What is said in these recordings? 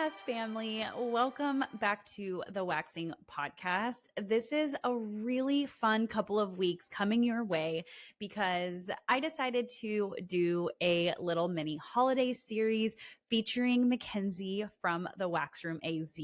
podcast family. Welcome back to the Waxing Podcast. This is a really fun couple of weeks coming your way because I decided to do a little mini holiday series featuring Mackenzie from the Wax Room AZ.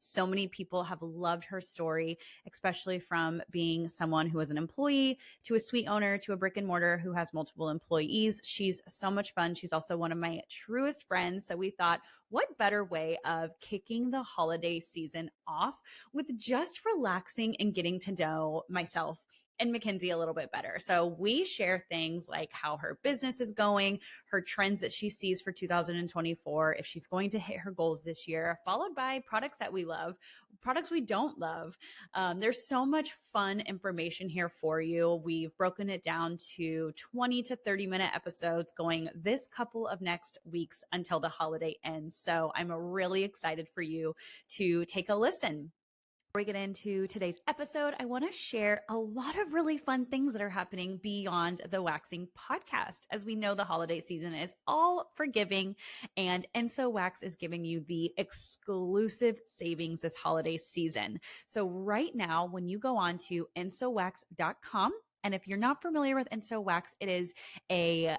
So many people have loved her story, especially from being someone who was an employee to a suite owner to a brick and mortar who has multiple employees. She's so much fun. She's also one of my truest friends. So we thought, what better way of kicking the holiday season off with just relaxing and getting to know myself and Mackenzie a little bit better. So we share things like how her business is going, her trends that she sees for 2024, if she's going to hit her goals this year, followed by products that we love, products we don't love. There's so much fun information here for you. We've broken it down to 20 to 30-minute episodes going this couple of next weeks until the holiday ends. So I'm really excited for you to take a listen. Before we get into today's episode, I want to share a lot of really fun things that are happening beyond the Waxing Podcast. As we know, the holiday season is all forgiving, and Enso Wax is giving you the exclusive savings this holiday season. So right now, when you go on to ensowax.com, and if you're not familiar with Enso Wax, it is a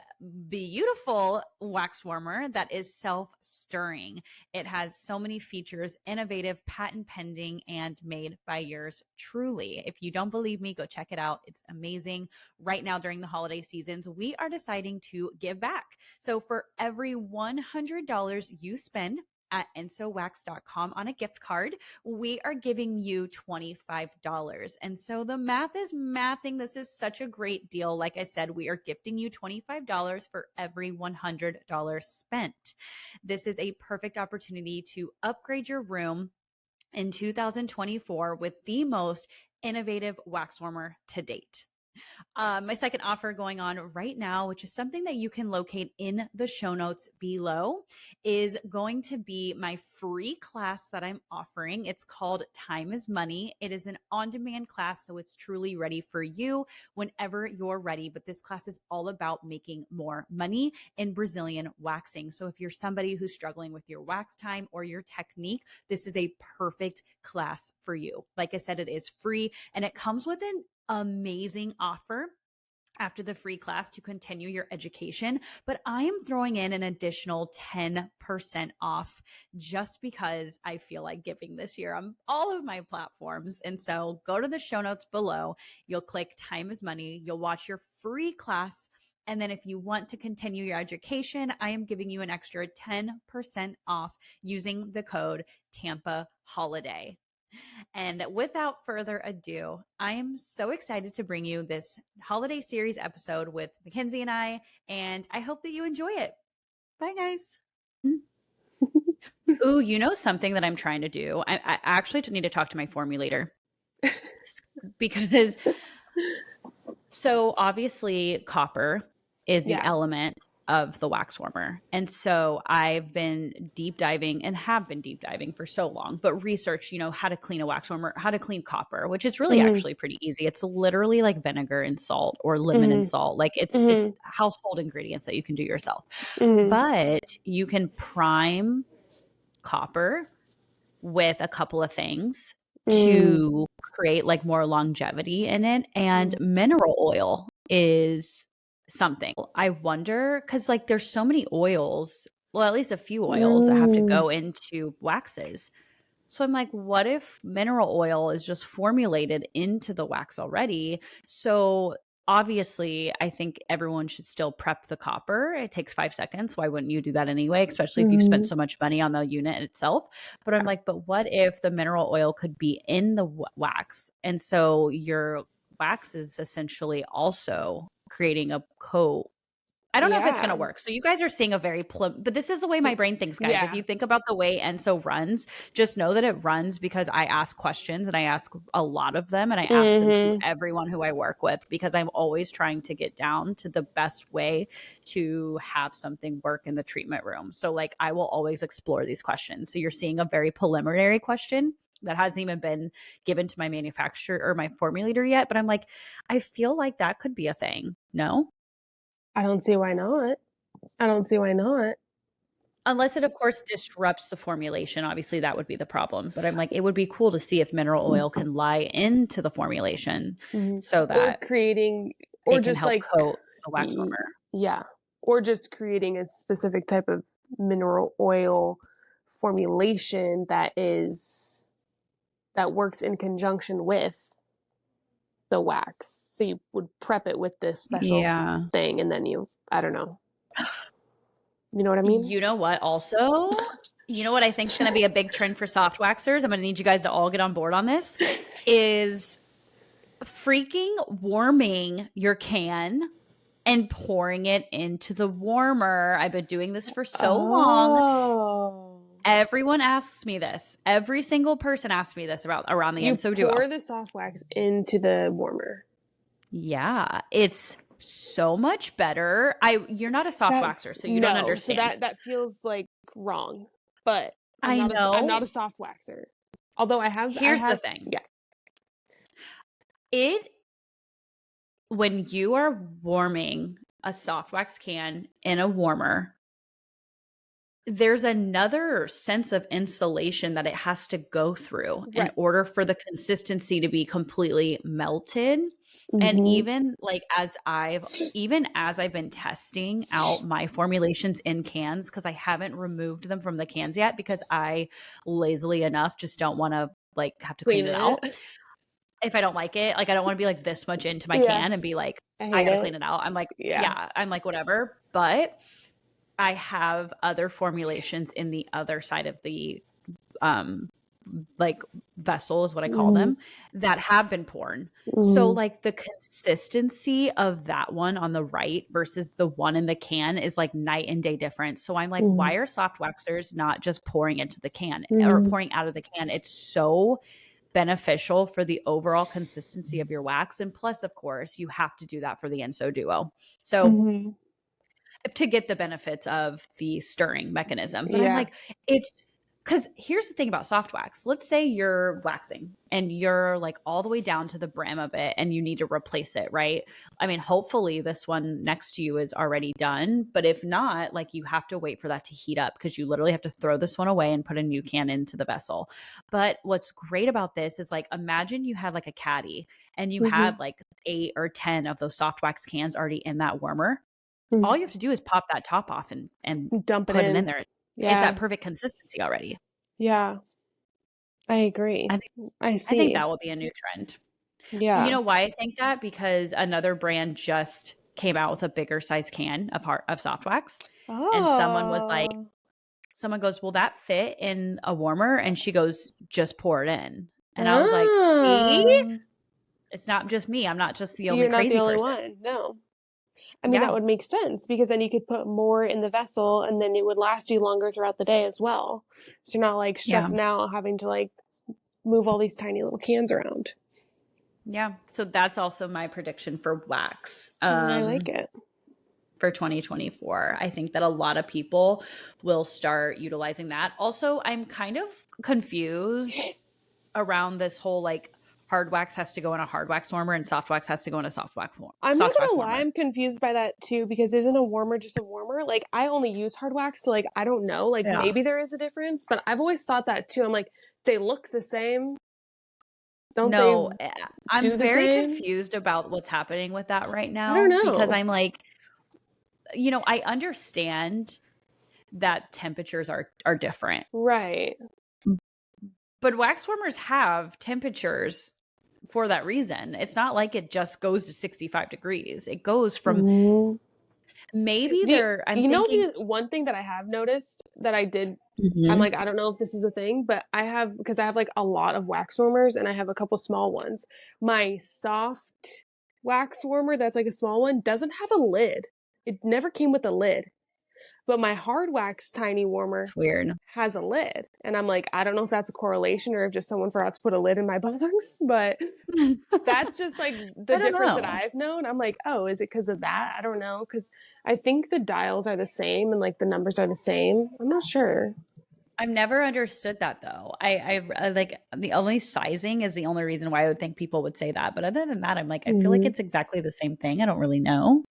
beautiful wax warmer that is self-stirring. It has so many features, innovative, patent pending, and made by yours truly. If you don't believe me, go check it out. It's amazing. Right now during the holiday seasons, we are deciding to give back. So for every $100 you spend at ensowax.com on a gift card, we are giving you $25. And so the math is mathing. This is such a great deal. Like I said, we are gifting you $25 for every $100 spent. This is a perfect opportunity to upgrade your room in 2024 with the most innovative wax warmer to date. My second offer going on right now, which is something that you can locate in the show notes below, is going to be my free class that I'm offering. It's called Time is Money. It is an on-demand class, so it's truly ready for you whenever you're ready. But this class is all about making more money in Brazilian waxing. So if you're somebody who's struggling with your wax time or your technique, this is a perfect class for you. Like I said, it is free, and it comes with an amazing offer after the free class to continue your education, but I am throwing in an additional 10% off just because I feel like giving this year on all of my platforms. And so go to the show notes below. You'll click Time is Money. You'll watch your free class. And then if you want to continue your education, I am giving you an extra 10% off using the code TAMPAHOLIDAY. And without further ado, I am so excited to bring you this holiday series episode with Mackenzie and I hope that you enjoy it. Bye, guys. Ooh, you know something that I'm trying to do? I actually need to talk to my formulator because so obviously copper is the element of the wax warmer. And so I've been deep diving and have been deep diving for so long, but research, how to clean a wax warmer, how to clean copper, which is really actually pretty easy. It's literally like vinegar and salt or lemon and salt. Like it's household ingredients that you can do yourself. But you can prime copper with a couple of things to create like more longevity in it. And mineral oil is something. I wonder, because like there's so many oils, well, at least a few oils that have to go into waxes. So I'm like, what if mineral oil is just formulated into the wax already? So obviously, I think everyone should still prep the copper. It takes 5 seconds. Why wouldn't you do that anyway? Especially if you've spent so much money on the unit itself. But I'm like, but what if the mineral oil could be in the wax? And so your wax is essentially also creating a coat. I don't know if it's going to work. So you guys are seeing a very, but this is the way my brain thinks, guys. If you think about the way Enso runs, just know that it runs because I ask questions and I ask a lot of them and I ask them to everyone who I work with because I'm always trying to get down to the best way to have something work in the treatment room. So like I will always explore these questions. So you're seeing a very preliminary question that hasn't even been given to my manufacturer or my formulator yet. But I'm like, I feel like that could be a thing. No? I don't see why not. Unless it, of course, disrupts the formulation. Obviously, that would be the problem. But I'm like, it would be cool to see if mineral oil can lie into the formulation so Or that creating, or it can just help like, coat the wax warmer. yeah, or just creating a specific type of mineral oil formulation that works in conjunction with the wax. So you would prep it with this special thing, and then I don't know. You know what I mean? You know what? Also, you know what I think is going to be a big trend for soft waxers? I'm going to need you guys to all get on board on this. Is freaking warming your can and pouring it into the warmer. I've been doing this for so long. Everyone asks me this. Every single person asks me this around the ENSO Duo. You pour the soft wax into the warmer. Yeah, it's so much better. You're not a soft waxer, so you don't understand. So that feels like wrong. But I'm not a soft waxer. Although Here's the thing. Yeah. When you are warming a soft wax can in a warmer, there's another sense of insulation that it has to go through in order for the consistency to be completely melted. And even like as I've been testing out my formulations in cans, because I haven't removed them from the cans yet, because I lazily enough just don't want to like have to clean it out. If I don't like it, like I don't want to be like this much into my can and be like, I gotta clean it out. I'm like, I'm like, whatever. But I have other formulations in the other side of the like vessel is what I call them, that have been poured. So like the consistency of that one on the right versus the one in the can is like night and day difference. So I'm like, why are soft waxers not just pouring into the can or pouring out of the can? It's so beneficial for the overall consistency of your wax. And plus, of course, you have to do that for the ENSO Duo. So to get the benefits of the stirring mechanism. But I'm like, it's because here's the thing about soft wax. Let's say you're waxing and you're like all the way down to the brim of it and you need to replace it, right? I mean, hopefully this one next to you is already done. But if not, like you have to wait for that to heat up because you literally have to throw this one away and put a new can into the vessel. But what's great about this is like, imagine you have like a caddy and you had like 8 or 10 of those soft wax cans already in that warmer. All you have to do is pop that top off and dump put it in there. Yeah. It's that perfect consistency already. Yeah. I agree. I see. I think that will be a new trend. Yeah. You know why I think that? Because another brand just came out with a bigger size can of soft wax. And someone goes, will that fit in a warmer? And she goes, just pour it in. And I was like, see? It's not just me. I'm not just the only crazy person. You're not the only one. No. I mean, that would make sense because then you could put more in the vessel and then it would last you longer throughout the day as well. So you're not like stressing out having to like move all these tiny little cans around. Yeah. So that's also my prediction for wax. I like it. For 2024. I think that a lot of people will start utilizing that. Also, I'm kind of confused around this whole like hard wax has to go in a hard wax warmer and soft wax has to go in a soft wax warmer. I'm not gonna lie, I'm confused by that too because isn't a warmer just a warmer? Like I only use hard wax, so like I don't know. Like maybe there is a difference, but I've always thought that too. I'm like, they look the same. I'm very confused about what's happening with that right now. I don't know. Because I'm like, you know, I understand that temperatures are different. Right. But wax warmers have temperatures for that reason. It's not like it just goes to 65 degrees. It goes from maybe one thing that I have noticed that I did, I'm like, I don't know if this is a thing, but because I have like a lot of wax warmers and I have a couple small ones. My soft wax warmer, that's like a small one, doesn't have a lid. It never came with a lid. But my hard wax tiny warmer has a lid. And I'm like, I don't know if that's a correlation or if just someone forgot to put a lid in my box. But that's just like the difference that I've known. I'm like, oh, is it because of that? I don't know. Because I think the dials are the same and like the numbers are the same. I'm not sure. I've never understood that though. I like the only sizing is the only reason why I would think people would say that. But other than that, I'm like, I feel like it's exactly the same thing. I don't really know.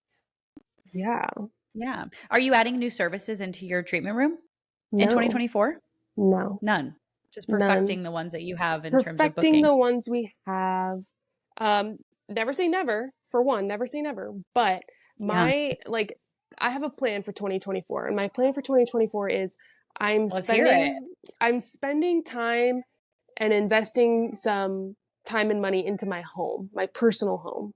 Yeah. Yeah. Are you adding new services into your treatment room? in No. 2024? No. None. Just None. perfecting the ones that you have in terms of Perfecting booking. the ones we have. Never say never, for one, never say never. But Yeah. I have a plan for 2024. And my plan for 2024 is I'm Let's hear it. spending time and investing some time and money into my home, my personal home.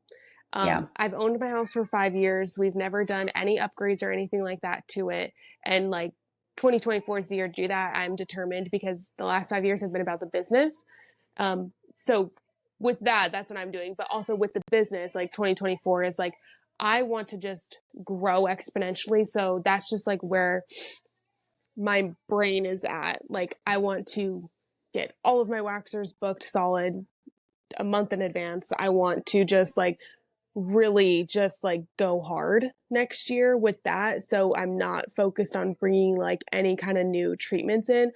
Yeah. I've owned my house for 5 years. We've never done any upgrades or anything like that to it. And like 2024 is the year to do that. I'm determined because the last 5 years have been about the business. So with that, that's what I'm doing. But also with the business, like 2024 is like, I want to just grow exponentially. So that's just like where my brain is at. Like, I want to get all of my waxers booked solid a month in advance. I want to just like really just like go hard next year with that. So I'm not focused on bringing like any kind of new treatments in.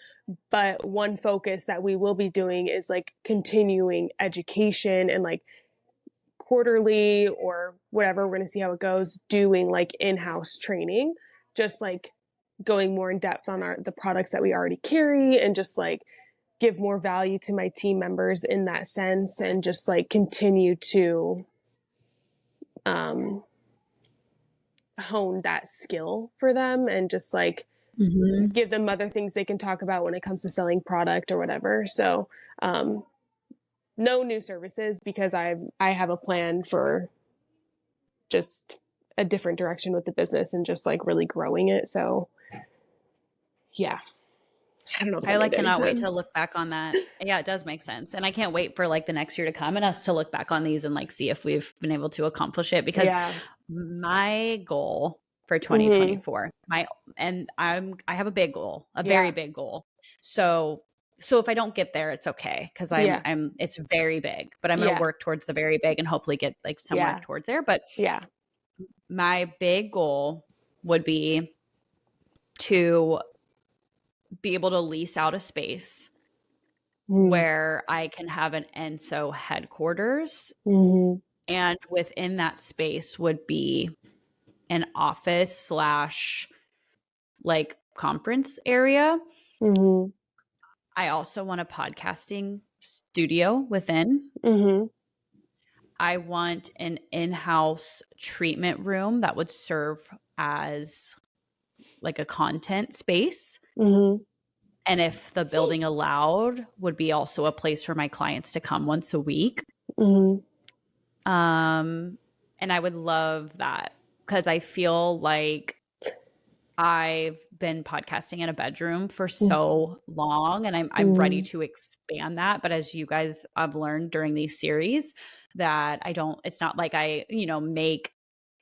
But one focus that we will be doing is like continuing education and like quarterly or whatever, we're going to see how it goes, doing like in-house training, just like going more in depth on the products that we already carry and just like give more value to my team members in that sense and just like continue to hone that skill for them and just like give them other things they can talk about when it comes to selling product or whatever. So no new services because I have a plan for just a different direction with the business and just like really growing it. So yeah, I don't know if that I like made any cannot wait to sense. look back on that. Yeah, it does make sense. And I can't wait for like the next year to come and us to look back on these and like see if we've been able to accomplish it because my goal for 2024, I have a big goal, a very big goal. So if I don't get there, it's okay because it's very big, but I'm going to work towards the very big and hopefully get like somewhere towards there. But my big goal would be to be able to lease out a space where I can have an ENSO headquarters. And within that space would be an office / like conference area. I also want a podcasting studio within. I want an in-house treatment room that would serve as like a content space. And if the building allowed, would be also a place for my clients to come once a week. And I would love that because I feel like I've been podcasting in a bedroom for so long and I'm ready to expand that. But as you guys have learned during these series that it's not like I, make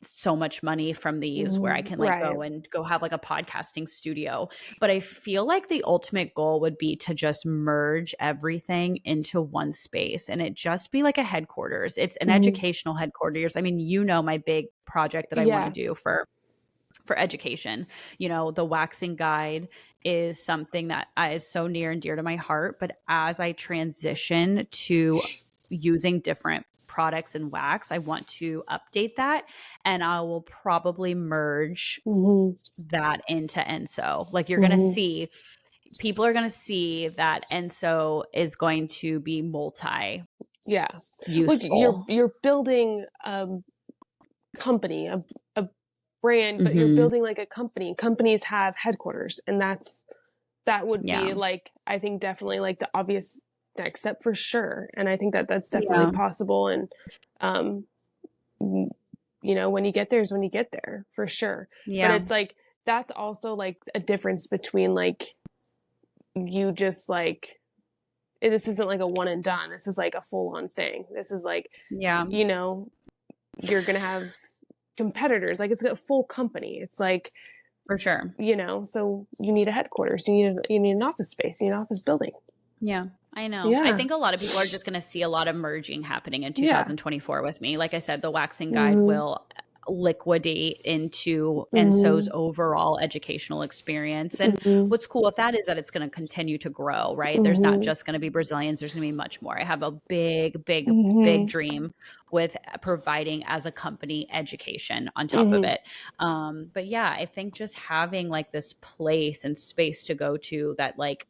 so much money from these where I can like go have like a podcasting studio. But I feel like the ultimate goal would be to just merge everything into one space and it just be like a headquarters. It's an educational headquarters. I mean, my big project that I want to do for education, the waxing guide is something that is so near and dear to my heart. But as I transition to using different products and wax, I want to update that and I will probably merge that into ENSO. Like you're going to see, people are going to see that ENSO is going to be useful. Look, you're building a company, a brand, but you're building like a company. Companies have headquarters and that would be like, I think definitely like the obvious next step for sure. And I think that that's definitely possible. And, when you get there is when you get there for sure. But it's like, that's also like a difference between like, you just like, this isn't like a one and done. This is like a full on thing. This is like, you're going to have competitors. Like it's a full company. It's like, for sure. So you need a headquarters. You need an office space. You need an office building. Yeah, I know. Yeah. I think a lot of people are just going to see a lot of merging happening in 2024 with me. Like I said, the waxing guide will liquidate into Enso's overall educational experience. And what's cool with that is that it's going to continue to grow, right? There's not just going to be Brazilians, there's going to be much more. I have a big dream with providing as a company education on top of it. But yeah, I think just having like this place and space to go to that, like,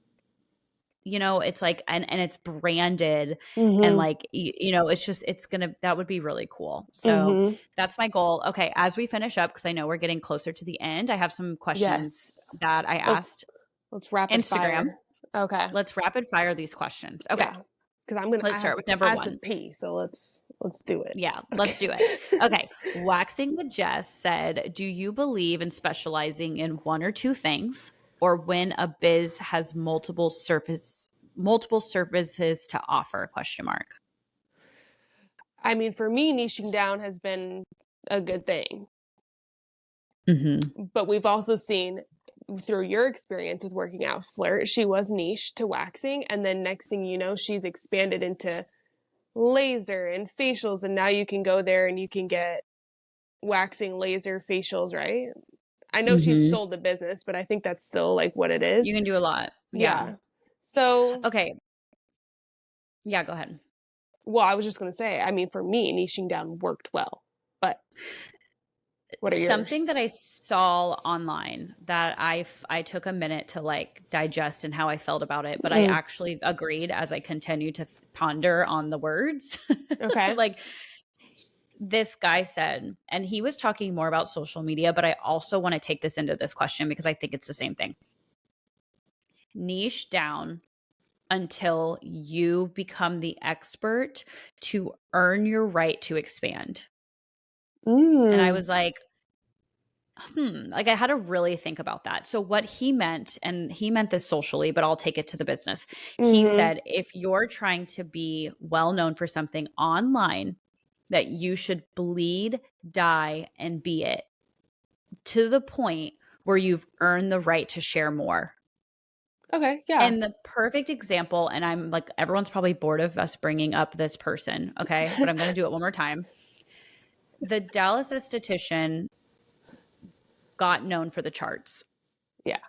you know, it's like, and it's branded and like, you know, it's just, that would be really cool. So that's my goal. Okay. As we finish up, cause I know we're getting closer to the end, I have some questions Yes. that I asked Let's rapid Instagram. fire. Okay. Let's rapid fire these questions. Okay. Yeah. Because Let's start with number I have to one. pee, so let's do it. Yeah, Okay. let's do it. Okay. Waxing with Jess said, do you believe in specializing in one or two things, or when a biz has multiple services to offer? Question mark. I mean, for me, niching down has been a good thing. But we've also seen through your experience with working out Flirt, she was niche to waxing, and then next thing you know, she's expanded into laser and facials, and now you can go there and you can get waxing, laser, facials, right? I know she's sold the business, but I think that's still like what it is. You can do a lot. Yeah. So okay. Yeah, go ahead. Well, I was just going to say, I mean, for me, niching down worked well, but what are yours? Something that I saw online that I took a minute to like digest and how I felt about it, but I actually agreed as I continued to ponder on the words. Okay. Like this guy said, and he was talking more about social media, but I also want to take this into this question because I think it's the same thing. Niche down until you become the expert to earn your right to expand. And I was like, like I had to really think about that. So what he meant, and he meant this socially, but I'll take it to the business. He said, if you're trying to be well known for something online, that you should bleed, die, and be it to the point where you've earned the right to share more. Okay, yeah. And the perfect example, and I'm like, everyone's probably bored of us bringing up this person, okay? But I'm going to do it one more time. The Dallas esthetician got known for the charts. Yeah.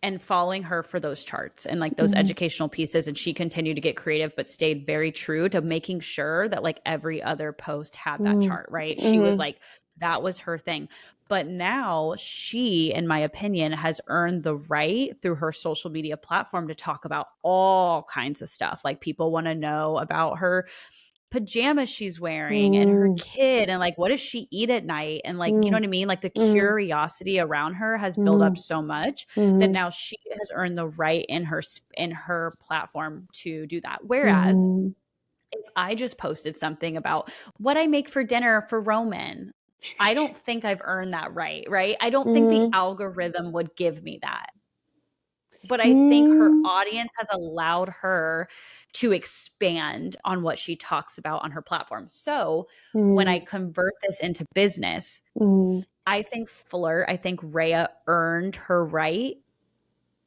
And following her for those charts and like those educational pieces. And she continued to get creative, but stayed very true to making sure that like every other post had that chart, right? She was like, that was her thing. But now she, in my opinion, has earned the right through her social media platform to talk about all kinds of stuff. Like people want to know about her pajamas she's wearing and her kid and like what does she eat at night, and like you know what I mean, like the curiosity around her has built up so much that now she has earned the right in her platform to do that. Whereas if I just posted something about what I make for dinner for Roman, I don't think I've earned that right? I don't think the algorithm would give me that. But I think her audience has allowed her to expand on what she talks about on her platform. So when I convert this into business, I think Rhea earned her right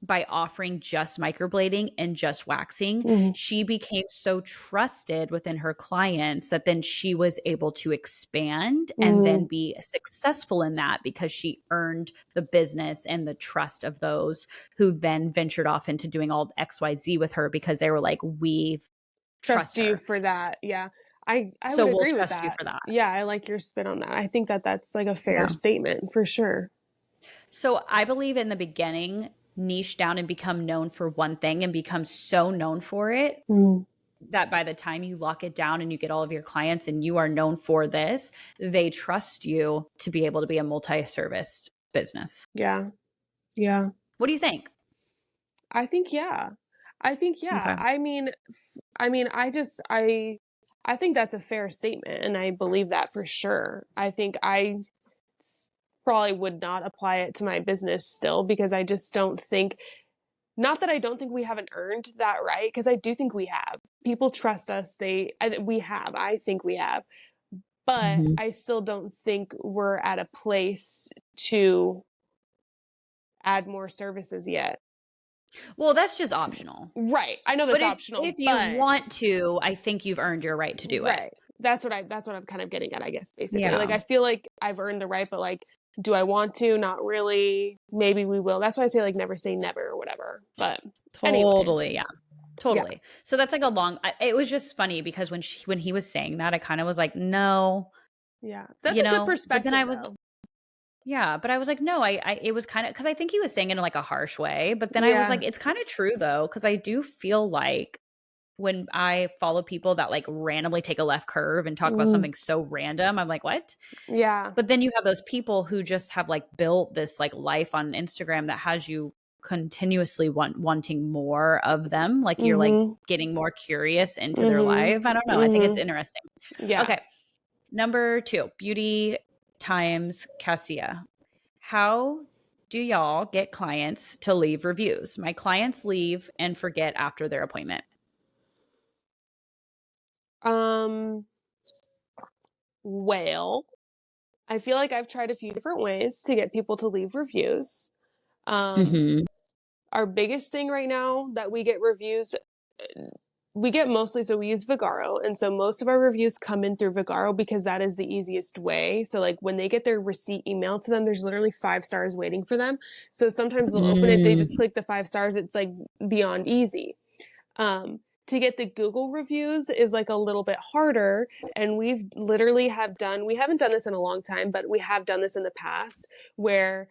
by offering just microblading and just waxing. She became so trusted within her clients that then she was able to expand and then be successful in that because she earned the business and the trust of those who then ventured off into doing all XYZ with her because they were like, we trust you her for that. Yeah. I so would we'll agree with trust you that. for that. Yeah, I like your spin on that. I think that that's like a fair statement for sure. So I believe in the beginning, niche down and become known for one thing and become so known for it that by the time you lock it down and you get all of your clients and you are known for this, they trust you to be able to be a multi-service business. Yeah. Yeah. What do you think? I think, yeah. Okay. I mean, I think that's a fair statement, and I believe that for sure. I think I probably would not apply it to my business still because I just don't think, not that I don't think we haven't earned that right, because I do think we have. People trust us. I think we have. But I still don't think we're at a place to add more services yet. Well, that's just optional. Right. I know that's optional. If you want to, I think you've earned your right to do it. That's what I'm kind of getting at, I guess, basically. Yeah. Like, I feel like I've earned the right, but like, do I want to? Not really. Maybe we will. That's why I say like never say never or whatever. But anyways. Totally. Yeah. Totally. So that's like it was just funny because when he was saying that, I kind of was like, no, Yeah. That's a good but then perspective I was, though. yeah, but I was like, no, it was kind of, because I think he was saying it in like a harsh way, but then I was Yeah. like, it's kind of true though, because I do feel like when I follow people that like randomly take a left curve and talk about something so random, I'm like, what? Yeah. But then you have those people who just have like built this like life on Instagram that has you continuously wanting more of them. Like you're like getting more curious into their life. I don't know. I think it's interesting. Yeah. Okay. Number 2, beauty times Cassia. How do y'all get clients to leave reviews? My clients leave and forget after their appointment. Well, I feel like I've tried a few different ways to get people to leave reviews. Our biggest thing right now that we get reviews, we get mostly, so we use Vagaro. And so most of our reviews come in through Vagaro because that is the easiest way. So like when they get their receipt emailed to them, there's literally 5 stars waiting for them. So sometimes they'll open it, they just click the 5 stars. It's like beyond easy. To get the Google reviews is like a little bit harder. And we haven't done this in a long time, but we have done this in the past where,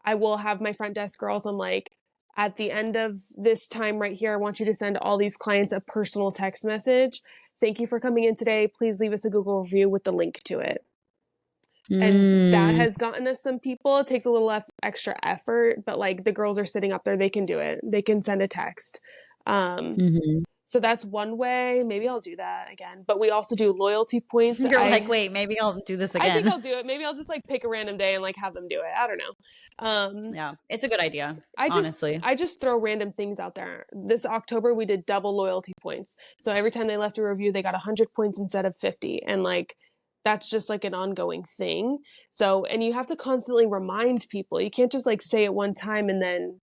I will have my front desk girls, I'm like, at the end of this time right here, I want you to send all these clients a personal text message. Thank you for coming in today. Please leave us a Google review with the link to it. And that has gotten us some people. It takes a little extra effort, but like the girls are sitting up there, they can do it. They can send a text. So that's one way. Maybe I'll do that again. But we also do loyalty points. You're like, wait, maybe I'll do this again. I think I'll do it. Maybe I'll just like pick a random day and like have them do it. I don't know. Yeah, it's a good idea. Honestly, I just throw random things out there. This October we did double loyalty points. So every time they left a review, they got 100 points instead of 50. And like that's just like an ongoing thing. So, and you have to constantly remind people. You can't just like say it one time and then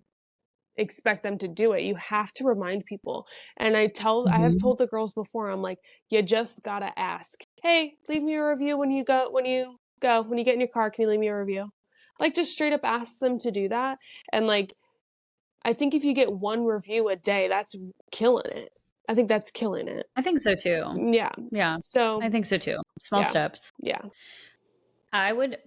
expect them to do it. You have to remind people. And I have told the girls before, I'm like, you just gotta ask, hey, leave me a review when you get in your car, can you leave me a review? Like just straight up ask them to do that. And like, I think if you get 1 review a day, that's killing it. I think that's killing it. I think so too. Yeah. Yeah. So I think so too. Small steps. Yeah.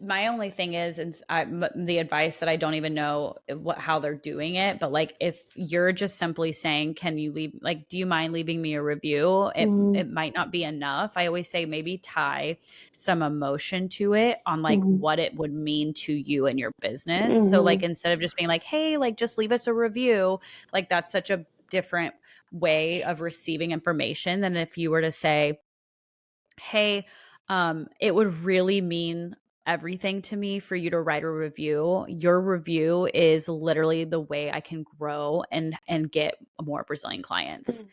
My only thing is, the advice that I don't even know how they're doing it, but like if you're just simply saying, can you leave, like, do you mind leaving me a review? It might not be enough. I always say maybe tie some emotion to it on like what it would mean to you and your business. So like, instead of just being like, hey, like just leave us a review, like that's such a different way of receiving information than if you were to say, hey, it would really mean everything to me for you to write a review. Your review is literally the way I can grow and get more Brazilian clients.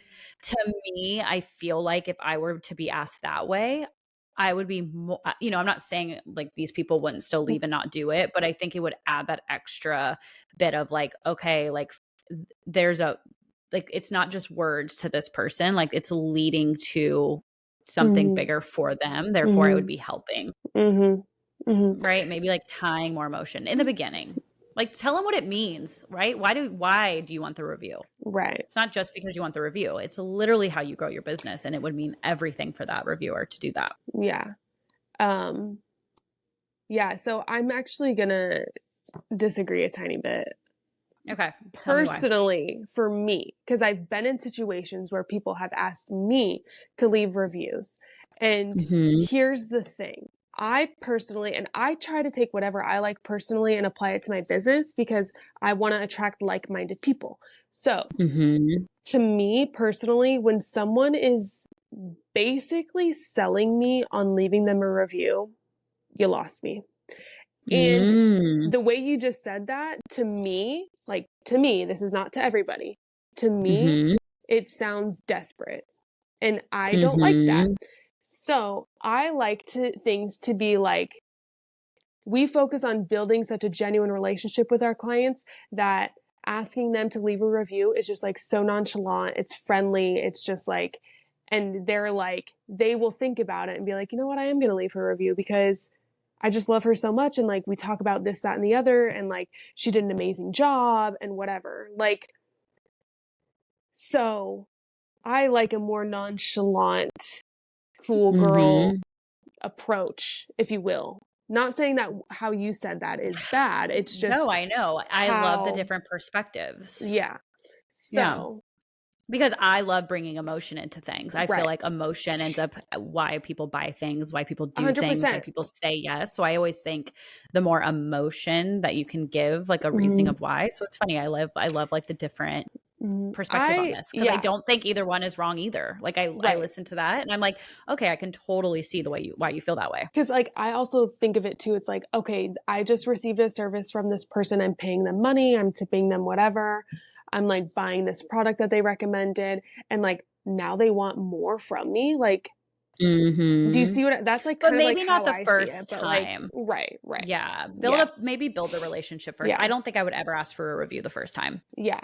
To me, I feel like if I were to be asked that way, I would be more, I'm not saying like these people wouldn't still leave and not do it, but I think it would add that extra bit of like, okay, like there's like, it's not just words to this person, like it's leading to something bigger for them. Therefore, I would be helping. Right? Maybe like tying more emotion in the beginning. Like tell them what it means, right? Why do you want the review? Right. It's not just because you want the review. It's literally how you grow your business, and it would mean everything for that reviewer to do that. Yeah. Yeah, so I'm actually gonna disagree a tiny bit. Okay. Personally, for me, because I've been in situations where people have asked me to leave reviews. And here's the thing. I personally, and I try to take whatever I like personally and apply it to my business because I want to attract like-minded people. So to me personally, when someone is basically selling me on leaving them a review, you lost me. And the way you just said that, to me, this is not to everybody. To me, it sounds desperate. And I don't like that. So I like things to be like, we focus on building such a genuine relationship with our clients that asking them to leave a review is just like so nonchalant. It's friendly. It's just like, And they're like, they will think about it and be like, you know what, I am going to leave her a review because I just love her so much. And like, we talk about this, that, and the other. And like, she did an amazing job and whatever. Like, so I like a more nonchalant, cool girl approach, if you will. Not saying that how you said that is bad. It's just No, I know. I love the different perspectives. Yeah. So because I love bringing emotion into things. I Right. feel like emotion ends up why people buy things, why people do 100%. things, why people say yes. So I always think the more emotion that you can give, like a reasoning of why. So it's funny. I love like the different perspective on this because I don't think either one is wrong either. Like I listen to that and I'm like, okay, I can totally see the way why you feel that way. Because like I also think of it too. It's like, okay, I just received a service from this person. I'm paying them money. I'm tipping them whatever. I'm like buying this product that they recommended, and like now they want more from me. Like, do you see what that's like? But maybe like not the first time. Right. Yeah, maybe build a relationship first. I don't think I would ever ask for a review the first time. Yeah,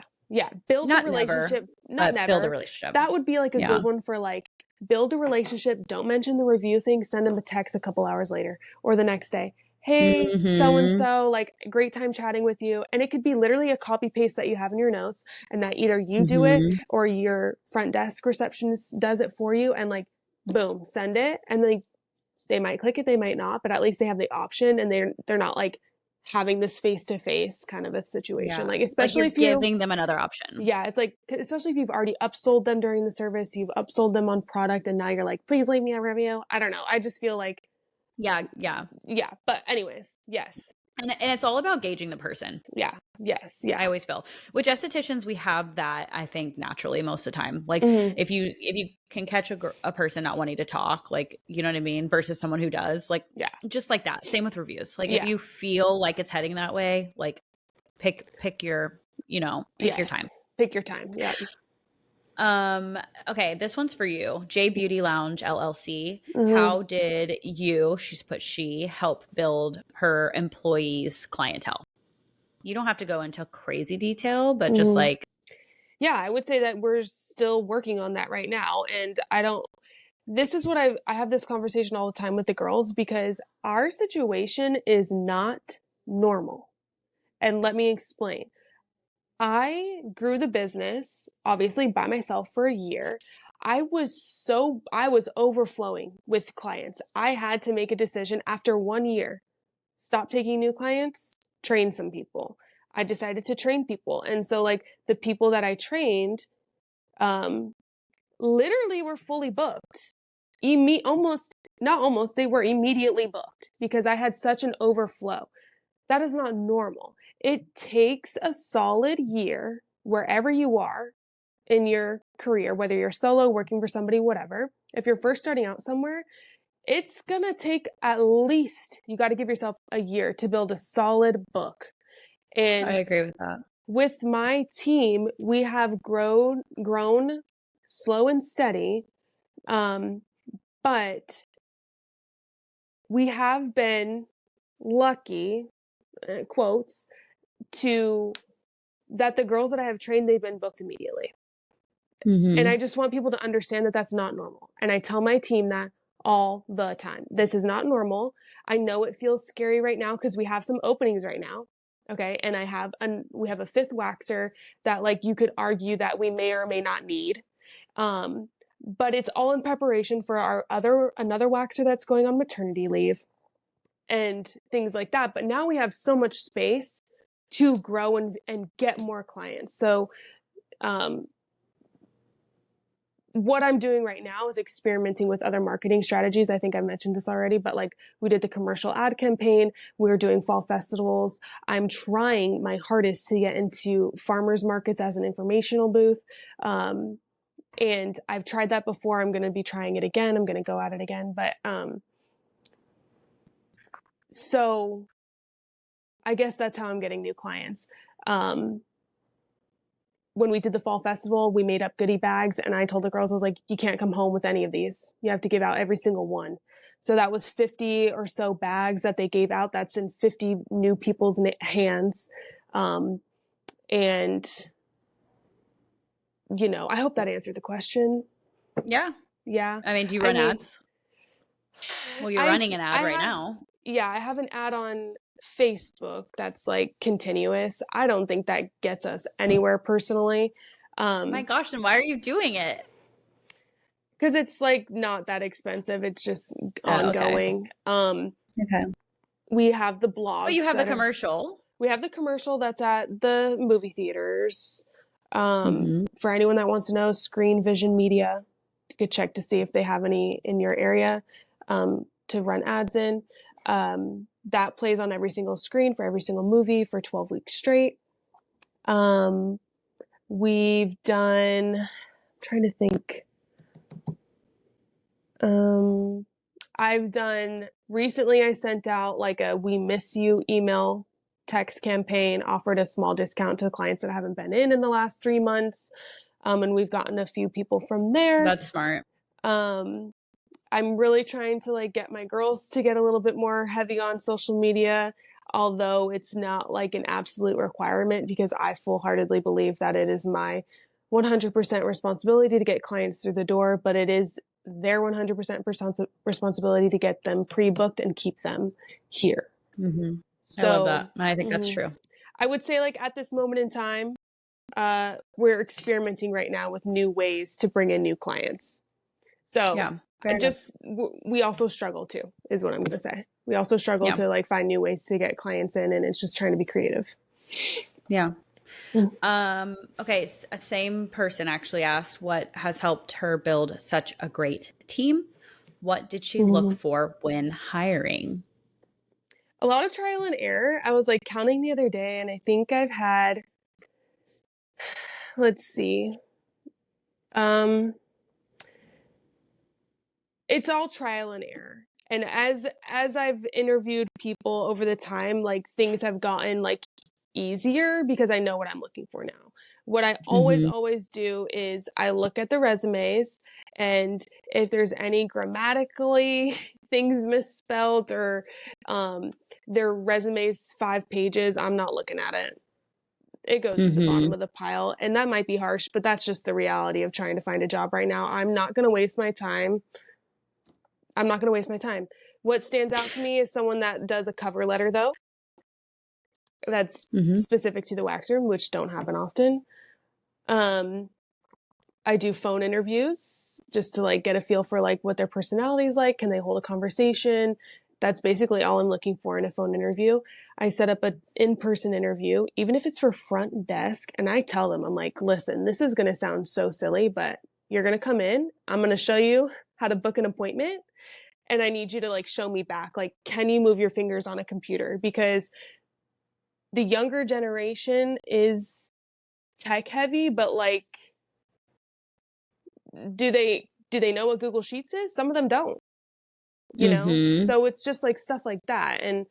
build a relationship. Not never. Build a relationship. That would be like a good one for like build a relationship. Don't mention the review thing. Send them a text a couple hours later or the next day. Hey, so-and-so, like, great time chatting with you. And it could be literally a copy paste that you have in your notes and that either you do it or your front desk receptionist does it for you and like, boom, send it. And then they might click it, they might not, but at least they have the option and they're not like having this face-to-face kind of a situation. Like, especially like if you're giving them another option. Yeah, it's like, especially if you've already upsold them during the service, you've upsold them on product and now you're like, please leave me a review. I don't know. I just feel like Yeah. But anyways, yes. And it's all about gauging the person. Yeah. Yes. Yeah. I always feel with estheticians, we have that, I think, naturally most of the time. Like if you can catch a person not wanting to talk, like, you know what I mean? Versus someone who does, like, just like that. Same with reviews. Like if you feel like it's heading that way, like pick your, pick your time. Pick your time. Yeah. Okay, this one's for you. J Beauty Lounge LLC. How did she's put she help build her employees' clientele? You don't have to go into crazy detail, but just like. Yeah, I would say that we're still working on that right now. And this is what I have this conversation all the time with the girls because our situation is not normal. And let me explain. I grew the business, obviously by myself for a year. I was overflowing with clients. I had to make a decision after 1 year. Stop taking new clients, train some people. I decided to train people. And so like the people that I trained, literally were fully booked. They were immediately booked because I had such an overflow. That is not normal. It takes a solid year wherever you are in your career, whether you're solo, working for somebody, whatever. If you're first starting out somewhere, it's going to take at least, you got to give yourself a year to build a solid book. And I agree with that. With my team, we have grown slow and steady. But we have been lucky, quotes, that the girls that I have trained, they've been booked immediately. And I just want people to understand that that's not normal. And I tell my team that all the time. This is not normal. I know it feels scary right now because we have some openings right now. Okay. And we have a fifth waxer that like you could argue that we may or may not need. But it's all in preparation for another waxer that's going on maternity leave and things like that. But now we have so much space to grow and get more clients. So, what I'm doing right now is experimenting with other marketing strategies. I think I mentioned this already, but like we did the commercial ad campaign. We're doing fall festivals. I'm trying my hardest to get into farmers markets as an informational booth. And I've tried that before. I'm going to be trying it again. I'm going to go at it again. But, so I guess that's how I'm getting new clients. When we did the fall festival, we made up goodie bags and I told the girls, I was like, you can't come home with any of these. You have to give out every single one. So that was 50 or so bags that they gave out. That's in 50 new people's hands. And, I hope that answered the question. Yeah. Yeah. I mean, do you I run mean, ads? Well, you're running an ad I right have, now. yeah, I have an ad on Facebook that's like continuous. I don't think that gets us anywhere personally. My gosh, then why are you doing it? Because it's like not that expensive. It's just Oh, okay. ongoing. Okay. We have the But you blogs have the that are, commercial. we have the commercial that's at the movie theaters. Mm-hmm. For anyone that wants to know, Screen Vision Media, you could check to see if they have any in your area to run ads in. That plays on every single screen for every single movie for 12 weeks straight. We've done, I'm trying to think. I've done, recently I sent out like a "We Miss You" email text campaign, offered a small discount to clients that haven't been in the last 3 months. And we've gotten a few people from there. That's smart. Um, I'm really trying to like get my girls to get a little bit more heavy on social media, although it's not like an absolute requirement because I full-heartedly believe that it is my 100% responsibility to get clients through the door, but it is their 100% responsibility to get them pre-booked and keep them here. Mm-hmm. I love So that. I think that's true. I would say like at this moment in time, we're experimenting right now with new ways to bring in new clients. So Yeah. Fair enough. we also struggle too, is what I'm going to say. We also struggle Yeah. to like find new ways to get clients in, and it's just trying to be creative. Yeah. Okay. Same person actually asked what has helped her build such a great team. What did she look for when hiring? A lot of trial and error. I was like counting the other day, and I think I've had, let's see, it's all trial and error. And as I've interviewed people over the time, like things have gotten like easier because I know what I'm looking for now. What I always do is I look at the resumes, and if there's any grammatically things misspelled or their resume's 5 pages, I'm not looking at it. It goes to the bottom of the pile. And that might be harsh, but that's just the reality of trying to find a job right now. I'm not going to waste my time. What stands out to me is someone that does a cover letter, though, that's specific to the wax room, which don't happen often. I do phone interviews just to like get a feel for like what their personality is like. Can they hold a conversation? That's basically all I'm looking for in a phone interview. I set up an in-person interview, even if it's for front desk, and I tell them, I'm like, listen, this is going to sound so silly, but you're going to come in. I'm going to show you how to book an appointment, and I need you to like show me back. Like, can you move your fingers on a computer? Because the younger generation is tech heavy, but like, do they know what Google Sheets is? Some of them don't, you know? So it's just like stuff like that. And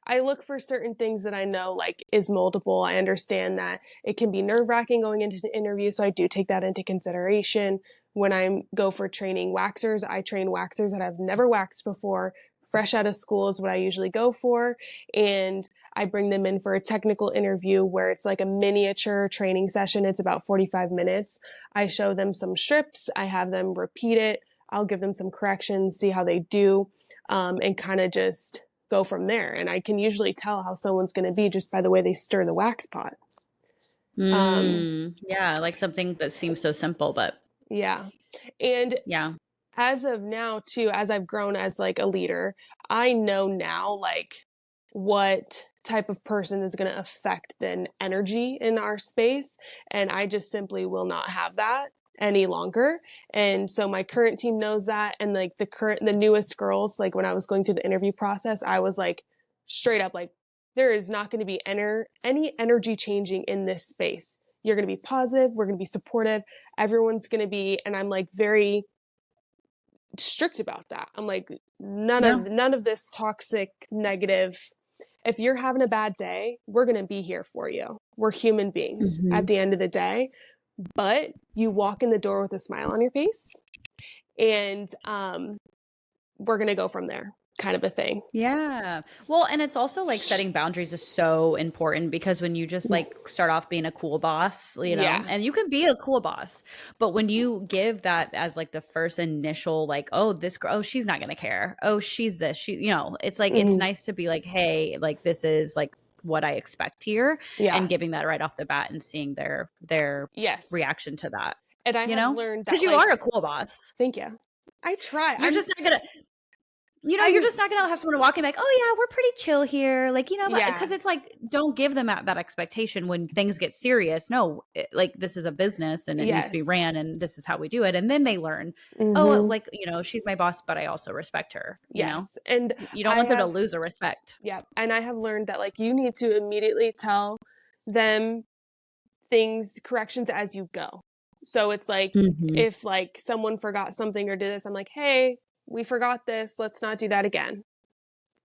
I look for certain things that I know like is moldable. I understand that it can be nerve-wracking going into the interview, so I do take that into consideration. When I go for training waxers, I train waxers that I've never waxed before. Fresh out of school is what I usually go for. And I bring them in for a technical interview where it's like a miniature training session. It's about 45 minutes. I show them some strips. I have them repeat it. I'll give them some corrections, see how they do, and kind of just go from there. And I can usually tell how someone's going to be just by the way they stir the wax pot. Yeah, like something that seems so simple, but yeah. And yeah. as of now too, as I've grown as like a leader, I know now like what type of person is going to affect the energy in our space, and I just simply will not have that any longer. And so my current team knows that, and like the newest girls, like when I was going through the interview process, I was like straight up like, there is not going to be any energy changing in this space. You're going to be positive, we're going to be supportive, everyone's going to be, and I'm like very strict about that. I'm like, none of this toxic negative. If you're having a bad day, we're going to be here for you. We're human beings at the end of the day. But you walk in the door with a smile on your face, and we're going to go from there kind of a thing. Yeah. Well, and it's also like setting boundaries is so important because when you just like start off being a cool boss, you know, and you can be a cool boss, but when you give that as like the first initial, like, oh, this girl, oh, she's not going to care. Oh, she's this, she, you know, it's like, it's nice to be like, hey, like, this is like what I expect here, and giving that right off the bat and seeing their reaction to that. And I you have know, learned that, because you like, are a cool boss. thank you. I try. You're just not gonna, you know, you're just not gonna have someone walk in like, oh yeah, we're pretty chill here, like, you know, because it's like, don't give them that expectation when things get serious. No, like, this is a business and it needs to be ran, and this is how we do it, and then they learn. Oh, like, you know, she's my boss, but I also respect her. You know, and you don't want them to lose a respect. Yeah, and I have learned that, like, you need to immediately tell them things, corrections as you go. So it's like, if like someone forgot something or did this, I'm like, hey, we forgot this, let's not do that again.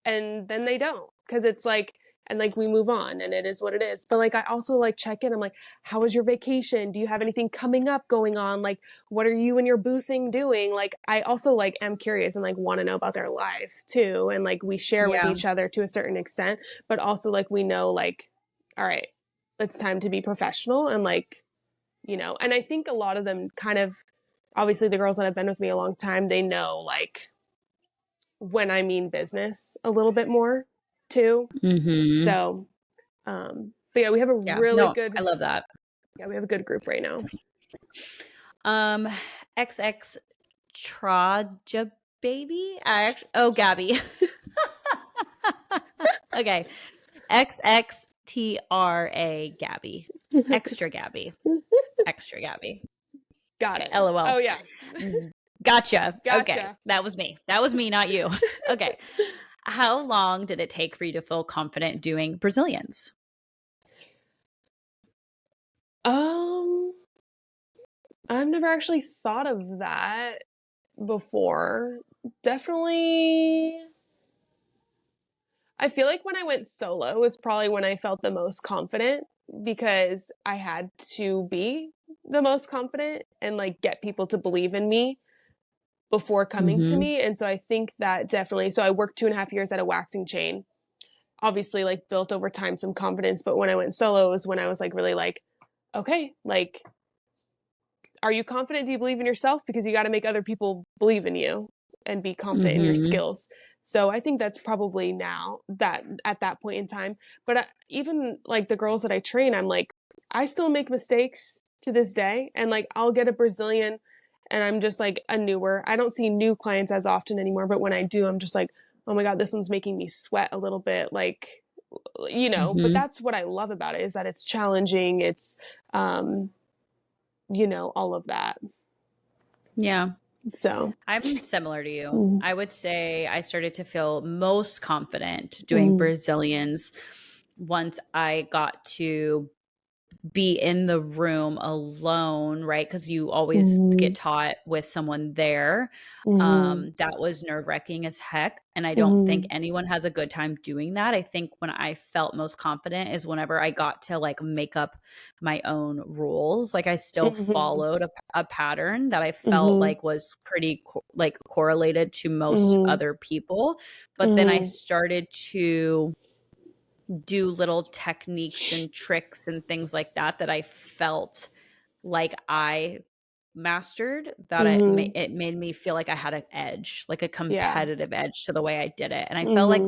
And then they don't, because it's like, and like we move on and it is what it is. But like I also like check in, I'm like, how was your vacation? Do you have anything coming up going on? Like, what are you and your boothing doing? Like, I also like am curious and like want to know about their life too, and like we share with each other to a certain extent, but also like we know, like, all right, it's time to be professional. And like, you know, and I think a lot of them kind of, obviously the girls that have been with me a long time, they know like when I mean business a little bit more too. So, but yeah, we have a really good, I love that. Yeah, we have a good group right now. XX Traja baby. Gabby. Okay. XXTRA Gabby. Extra Gabby. Extra Gabby. Got it. LOL. Oh yeah. Gotcha. Okay. That was me. That was me, not you. Okay. How long did it take for you to feel confident doing Brazilians? I've never actually thought of that before. Definitely, I feel like when I went solo was probably when I felt the most confident, because I had to be the most confident and like get people to believe in me before coming to me. And so I think that definitely, so I worked 2.5 years at a waxing chain, obviously like built over time some confidence. But when I went solo was when I was like really like, okay, like, are you confident? Do you believe in yourself? Because you got to make other people believe in you and be confident in your skills. So I think that's probably now that at that point in time. But even like the girls that I train, I'm like, I still make mistakes to this day. And like, I'll get a Brazilian and I'm just like a newer. I don't see new clients as often anymore. But when I do, I'm just like, oh my God, this one's making me sweat a little bit. Like, you know, but that's what I love about it, is that it's challenging. It's, you know, all of that. Yeah. So I'm similar to you. I would say I started to feel most confident doing Brazilians once I got to be in the room alone, right? Because you always get taught with someone there. That was nerve-wracking as heck. And I don't think anyone has a good time doing that. I think when I felt most confident is whenever I got to like make up my own rules. Like, I still followed a pattern that I felt like was pretty like correlated to most other people. But then I started to do little techniques and tricks and things like that that I felt like I mastered, that it made me feel like I had an edge, like a competitive edge to the way I did it. And I felt like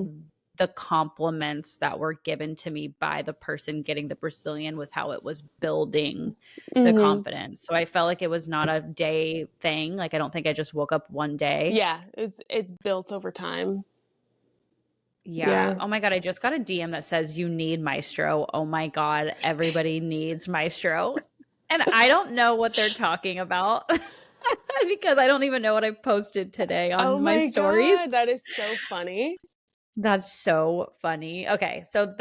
the compliments that were given to me by the person getting the Brazilian was how it was building the confidence. So I felt like it was not a day thing. Like, I don't think I just woke up one day. Yeah, it's built over time. Yeah. Oh my God. I just got a DM that says you need Maestro. Oh my God. Everybody needs Maestro. And I don't know what they're talking about because I don't even know what I posted today on my stories. God, that is so funny. That's so funny. Okay. So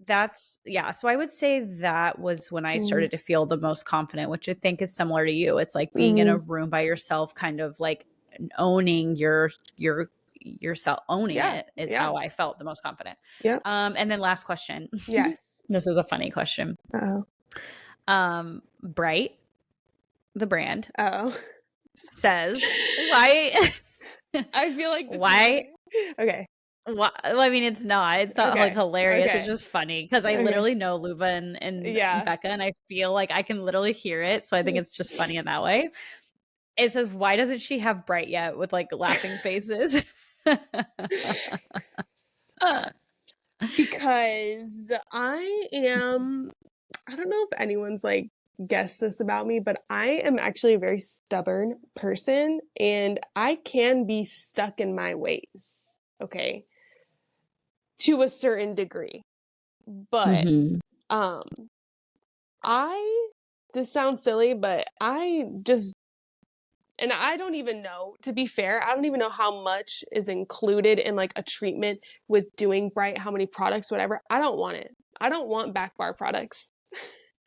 that's, yeah. So I would say that was when I started to feel the most confident, which I think is similar to you. It's like being in a room by yourself, kind of like owning yourself, owning it is how I felt the most confident. And then last question. Yes. This is a funny question. Bright, the brand, says, why I feel like this Why? Okay. Well, I mean, it's not Okay. like hilarious. It's Okay. just funny because I Okay. literally know Luba and Yeah. Becca, and I feel like I can literally hear it. So I think it's just funny in that way. It says, "Why doesn't she have Bright yet?" with like laughing faces. Because I don't know if anyone's like guessed this about me, but I am actually a very stubborn person and I can be stuck in my ways, okay? To a certain degree. But Mhm. I this sounds silly, but I just and I don't even know, to be fair, I don't even know how much is included in like a treatment with doing Bright, how many products, whatever. I don't want it. I don't want back bar products.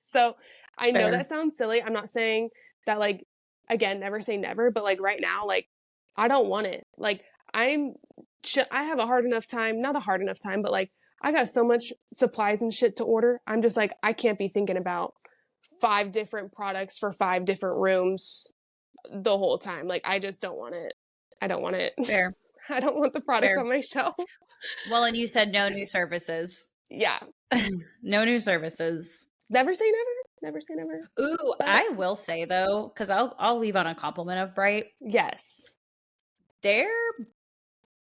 So I know Fair. that sounds silly. I'm not saying that, like, again, never say never, but like right now, like, I don't want it. Like, I have a hard enough time, not a hard enough time, but like, I got so much supplies and shit to order. I'm just like, I can't be thinking about 5 different products for 5 different rooms the whole time. Like, I just don't want it. I don't want it. Fair. I don't want the products Fair. on my shelf. Well, and you said no new services. Yeah. No new services. Never say never. Never say never. Ooh, But I will say though, because I'll leave on a compliment of Bright. yes. Their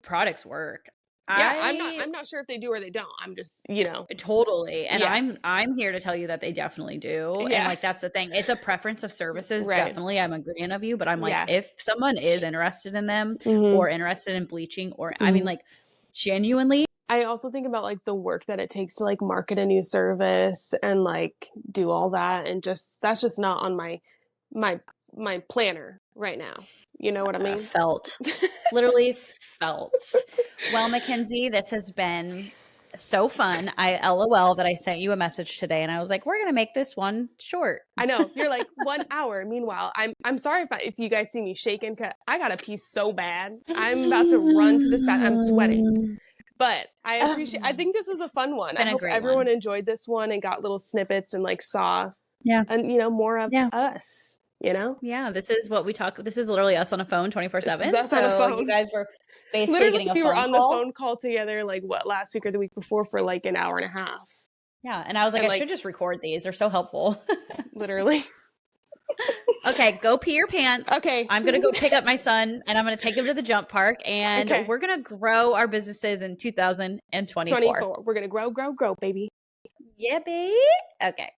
products work. Yeah, I'm not sure if they do or they don't. I'm just, Totally. And yeah. I'm here to tell you that they definitely do. Yeah. And like that's the thing. It's a preference of services. Right. Definitely. I'm agreeing of you, but I'm like, Yeah. if someone is interested in them Mhm. or interested in bleaching or I mean like genuinely. I also think about like the work that it takes to like market a new service and like do all that and just that's just not on my planner right now. You know what I mean? Felt. Literally felt. Well, Mackenzie, this has been so fun. I LOL that I sent you a message today and I was like, we're gonna make this one short. I know. You're like 1 hour. Meanwhile, I'm sorry if you guys see me shaking, cause I got a pee so bad. I'm about to run to this bathroom. I'm sweating. But I think this was a fun one. I hope everyone enjoyed this one and got little snippets and like saw and more of us, Yeah, this is what we talk. This is literally us on a phone 24/7. This is us on a phone. You guys were basically literally getting a phone we were on call. the phone call together like what last week or the week before for like an hour and a half. Yeah, and I was like, I should just record these. They're so helpful. Literally. Okay, go pee your pants. Okay. I'm going to go pick up my son and I'm going to take him to the jump park and we're going to grow our businesses in 2024. We're going to grow, baby. Yeah, baby. Okay.